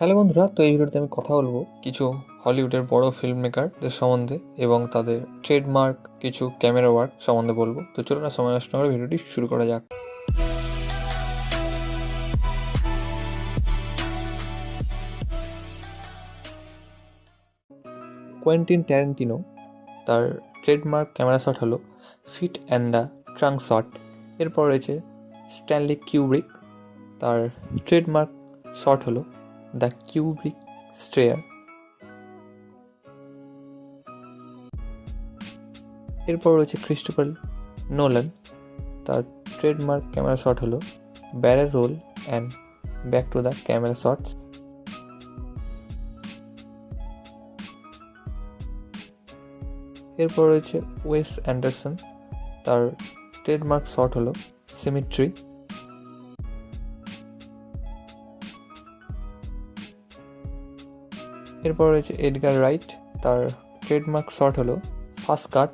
Hello বন্ধুরা, তো এই ভিডিওতে আমি কথা বলবো কিছু হলিউডের বড় ফিল্ম মেকারদের সম্বন্ধে এবং তাদের ট্রেডমার্ক কিছু ক্যামেরা ওয়ার্ক সম্বন্ধে বলবো। তো চলুন না সময় নষ্ট করে ভিডিওটি শুরু করা যাক। কোয়েন্টিন ট্যারেন্টিনো তার ট্রেডমার্ক ক্যামেরা শট হলো feet and the trunk shot. এরপর রয়েছে স্ট্যানলি কিউব্রিক, তার ট্রেডমার্ক শট হলো দ্য কিউব্রিক স্ট্রেয়ার। এরপর রয়েছে ক্রিস্টোফার নোলান, তার ট্রেডমার্ক ক্যামেরা শট হলো barrel roll and back to the camera shots. এরপর রয়েছে ওয়েস অ্যান্ডারসন, তার ট্রেডমার্ক শট হলো সিমেট্রি। এরপর রয়েছে এডগার রাইট, তার ট্রেডমার্ক শট হলো ফাস্ট কাট।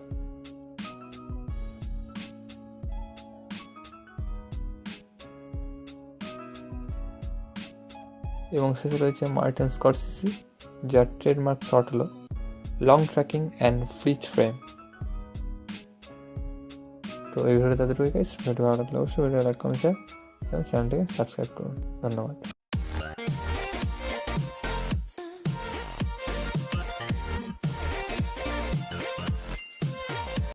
এবং শেষে রয়েছে মার্টিন স্করসেসি, যার ট্রেডমার্ক শট হলো long tracking and fridge frame. তো এই ভিডিওটা তাদের রয়ে গেছে। ভিডিও ভালো লাগলে অবশ্যই ভিডিও লাইক কমেন্ট শেয়ার এবং চ্যানেলটিকে সাবস্ক্রাইব করুন। ধন্যবাদ।